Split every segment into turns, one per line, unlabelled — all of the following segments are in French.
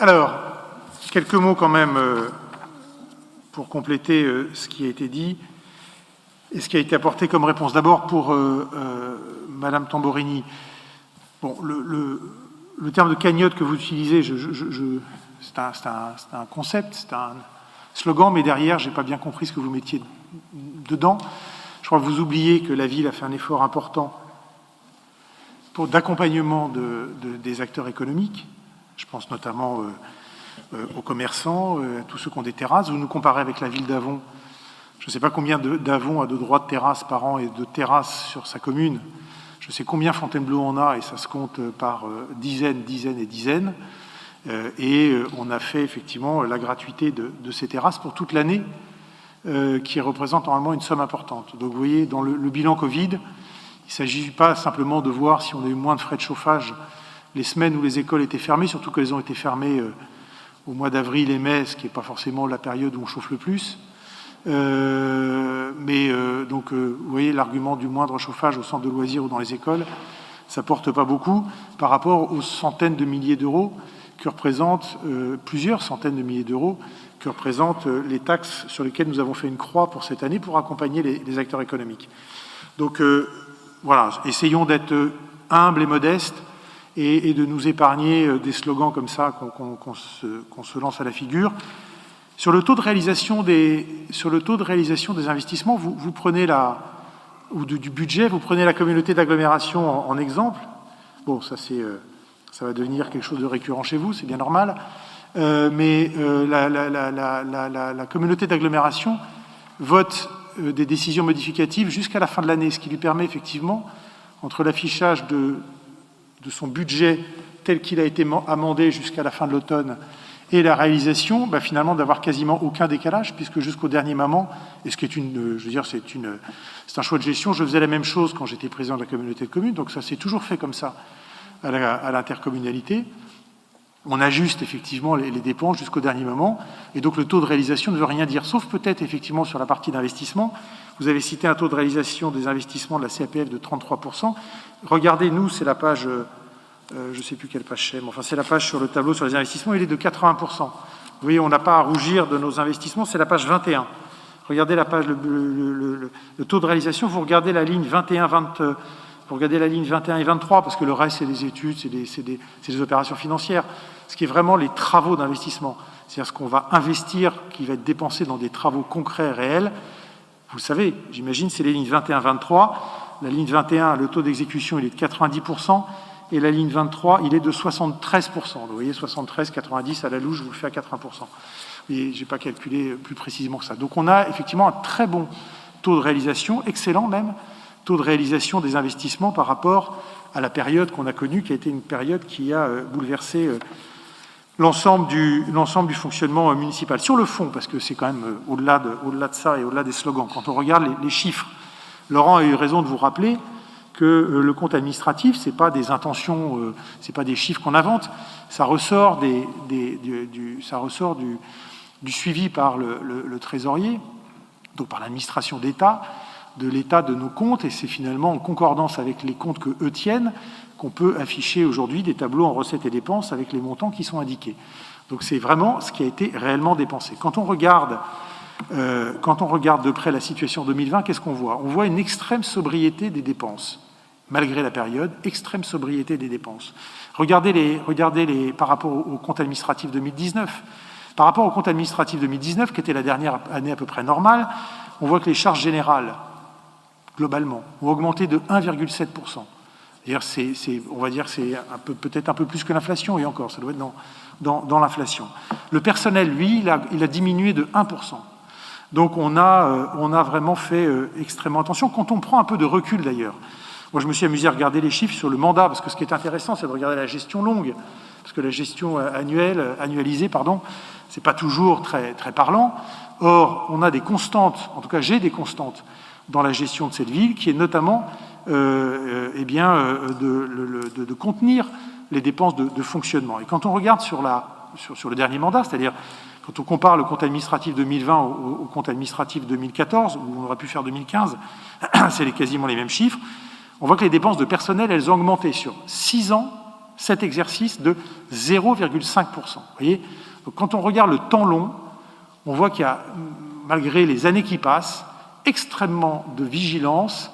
Alors, quelques mots quand même pour compléter ce qui a été dit et ce qui a été apporté comme réponse. D'abord pour Madame Tamborini. Bon, le terme de cagnotte que vous utilisez, c'est un concept, c'est un slogan, mais derrière, je n'ai pas bien compris ce que vous mettiez dedans. Je crois que vous oubliez que la ville a fait un effort important d'accompagnement des acteurs économiques. Je pense notamment aux commerçants, à tous ceux qui ont des terrasses. Vous nous comparez avec la ville d'Avon. Je ne sais pas combien d'Avon a de droits de terrasse par an et de terrasses sur sa commune. Je sais combien Fontainebleau en a, et ça se compte par dizaines et dizaines. Et on a fait effectivement la gratuité de ces terrasses pour toute l'année, qui représente normalement une somme importante. Donc vous voyez, dans le bilan Covid, il ne s'agit pas simplement de voir si on a eu moins de frais de chauffage les semaines où les écoles étaient fermées, surtout qu'elles ont été fermées au mois d'avril et mai, ce qui n'est pas forcément la période où on chauffe le plus. Donc, vous voyez, l'argument du moindre chauffage au centre de loisirs ou dans les écoles, ça ne porte pas beaucoup par rapport aux centaines de milliers d'euros que représentent, plusieurs centaines de milliers d'euros, que représentent les taxes sur lesquelles nous avons fait une croix pour cette année pour accompagner les acteurs économiques. Donc, voilà, essayons d'être humbles et modestes et de nous épargner des slogans comme ça qu'on se lance à la figure. Sur le taux de réalisation des investissements, vous prenez du budget, vous prenez la communauté d'agglomération en exemple. Bon, ça va devenir quelque chose de récurrent chez vous, c'est bien normal. Mais la communauté d'agglomération vote des décisions modificatives jusqu'à la fin de l'année, ce qui lui permet effectivement, entre l'affichage de son budget tel qu'il a été amendé jusqu'à la fin de l'automne et la réalisation, finalement d'avoir quasiment aucun décalage, puisque jusqu'au dernier moment, et ce qui est c'est un choix de gestion. Je faisais la même chose quand j'étais président de la communauté de communes, donc ça s'est toujours fait comme ça à l'intercommunalité. On ajuste effectivement les dépenses jusqu'au dernier moment, et donc le taux de réalisation ne veut rien dire, sauf peut-être effectivement sur la partie d'investissement. Vous avez cité un taux de réalisation des investissements de la CAPF de 33%. Regardez, nous, c'est la page, je ne sais plus quelle page c'est, mais enfin c'est la page sur le tableau sur les investissements, il est de 80%. Vous voyez, on n'a pas à rougir de nos investissements, c'est la page 21. Regardez la page, le taux de réalisation, vous regardez la ligne 21, 20, vous regardez la ligne 21 et 23, parce que le reste, c'est des études, c'est des opérations financières. Ce qui est vraiment les travaux d'investissement, c'est-à-dire ce qu'on va investir, qui va être dépensé dans des travaux concrets, réels. Vous le savez, j'imagine, c'est les lignes 21, 23. La ligne 21, le taux d'exécution, il est de 90%, et la ligne 23, il est de 73%. Vous voyez, 73, 90, à la louche, je vous le fais à 80%. Et je n'ai pas calculé plus précisément que ça. Donc on a effectivement un très bon taux de réalisation, excellent même, taux de réalisation des investissements par rapport à la période qu'on a connue, qui a été une période qui a bouleversé l'ensemble du fonctionnement municipal. Sur le fond, parce que c'est quand même au-delà de ça et au-delà des slogans, quand on regarde les chiffres, Laurent a eu raison de vous rappeler que le compte administratif, c'est pas des intentions, c'est pas des chiffres qu'on invente, ça ressort du suivi par le trésorier, donc par l'administration d'État, de l'état de nos comptes, et c'est finalement en concordance avec les comptes que eux tiennent qu'on peut afficher aujourd'hui des tableaux en recettes et dépenses avec les montants qui sont indiqués. Donc c'est vraiment ce qui a été réellement dépensé. Quand on regarde de près la situation 2020, qu'est-ce qu'on voit? On voit une extrême sobriété des dépenses, malgré la période, extrême sobriété des dépenses. Regardez par rapport au compte administratif 2019. Par rapport au compte administratif 2019, qui était la dernière année à peu près normale, on voit que les charges générales, globalement, ont augmenté de 1,7%. On va dire que c'est peut-être un peu plus que l'inflation, et encore, ça doit être dans l'inflation. Le personnel, lui, il a diminué de 1%. Donc on a vraiment fait extrêmement attention. Quand on prend un peu de recul d'ailleurs, moi je me suis amusé à regarder les chiffres sur le mandat, parce que ce qui est intéressant, c'est de regarder la gestion longue, parce que la gestion annualisée, c'est pas toujours très, très parlant. Or, on a des constantes, en tout cas j'ai des constantes dans la gestion de cette ville, qui est notamment de contenir les dépenses de fonctionnement. Et quand on regarde sur le dernier mandat, c'est-à-dire quand on compare le compte administratif 2020 au compte administratif 2014, où on aurait pu faire 2015, c'est quasiment les mêmes chiffres, on voit que les dépenses de personnel, elles ont augmenté sur 6 ans, cet exercice de 0,5%. Vous voyez, donc, quand on regarde le temps long, on voit qu'il y a, malgré les années qui passent, extrêmement de vigilance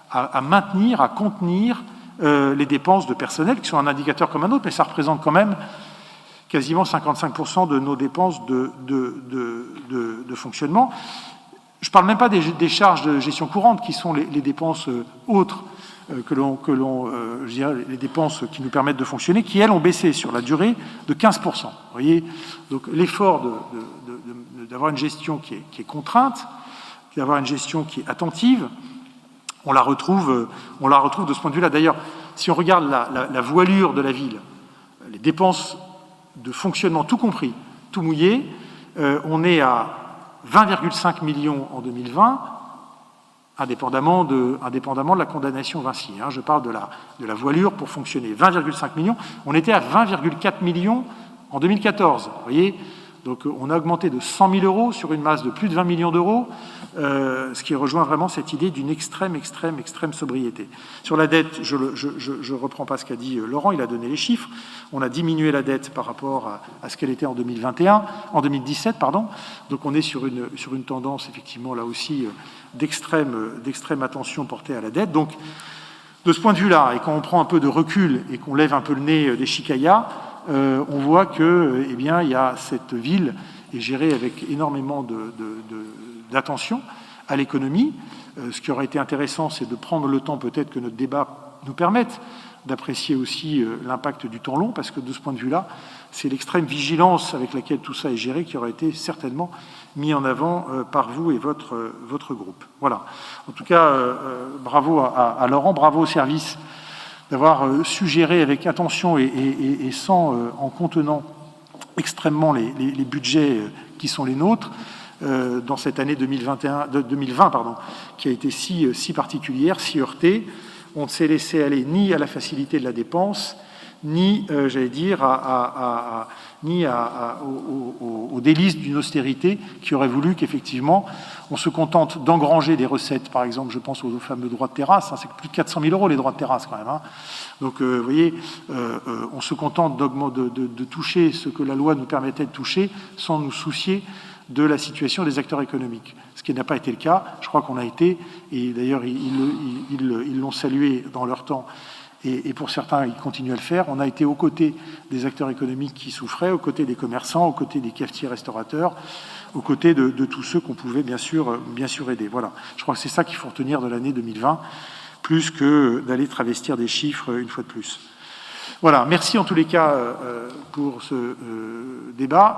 à maintenir, à contenir les dépenses de personnel, qui sont un indicateur comme un autre, mais ça représente quand même quasiment 55% de nos dépenses de fonctionnement. Je ne parle même pas des charges de gestion courante, qui sont les dépenses autres, je dirais, les dépenses qui nous permettent de fonctionner, qui, elles, ont baissé sur la durée de 15%. Vous voyez, donc l'effort d'avoir une gestion qui est contrainte, d'avoir une gestion qui est attentive, on la retrouve de ce point de vue-là. D'ailleurs, si on regarde la voilure de la ville, les dépenses de fonctionnement, tout compris, tout mouillé, on est à 20,5 millions en 2020, indépendamment de la condamnation Vinci. Hein, je parle de la voilure pour fonctionner. 20,5 millions. On était à 20,4 millions en 2014. Vous voyez, donc on a augmenté de 100 000 euros sur une masse de plus de 20 millions d'euros, ce qui rejoint vraiment cette idée d'une extrême sobriété. Sur la dette, je ne reprends pas ce qu'a dit Laurent, il a donné les chiffres. On a diminué la dette par rapport à ce qu'elle était en 2017, pardon. Donc on est sur une tendance, effectivement, là aussi, d'extrême attention portée à la dette. Donc, de ce point de vue-là, et quand on prend un peu de recul et qu'on lève un peu le nez des chicayas, on voit que, eh bien, il y a cette ville est gérée avec énormément d'attention à l'économie. Ce qui aurait été intéressant, c'est de prendre le temps, peut-être que notre débat nous permette d'apprécier aussi l'impact du temps long, parce que de ce point de vue-là, c'est l'extrême vigilance avec laquelle tout ça est géré qui aurait été certainement mis en avant par vous et votre groupe. Voilà. En tout cas, bravo à Laurent, bravo au service d'avoir suggéré avec attention et en contenant extrêmement les budgets qui sont les nôtres dans cette année 2020, qui a été si particulière, si heurtée. On ne s'est laissé aller ni à la facilité de la dépense, ni, j'allais dire, aux délices d'une austérité qui aurait voulu qu'effectivement on se contente d'engranger des recettes. Par exemple, je pense aux fameux droits de terrasse, hein, c'est plus de 400 000 euros les droits de terrasse quand même. Hein. Donc, vous voyez, on se contente de toucher ce que la loi nous permettait de toucher sans nous soucier de la situation des acteurs économiques. Ce qui n'a pas été le cas. Je crois qu'on a été, et d'ailleurs ils l'ont salué dans leur temps, et pour certains, ils continuent à le faire. On a été aux côtés des acteurs économiques qui souffraient, aux côtés des commerçants, aux côtés des cafetiers restaurateurs, aux côtés de tous ceux qu'on pouvait bien sûr aider. Voilà. Je crois que c'est ça qu'il faut retenir de l'année 2020, plus que d'aller travestir des chiffres une fois de plus. Voilà. Merci en tous les cas pour ce débat.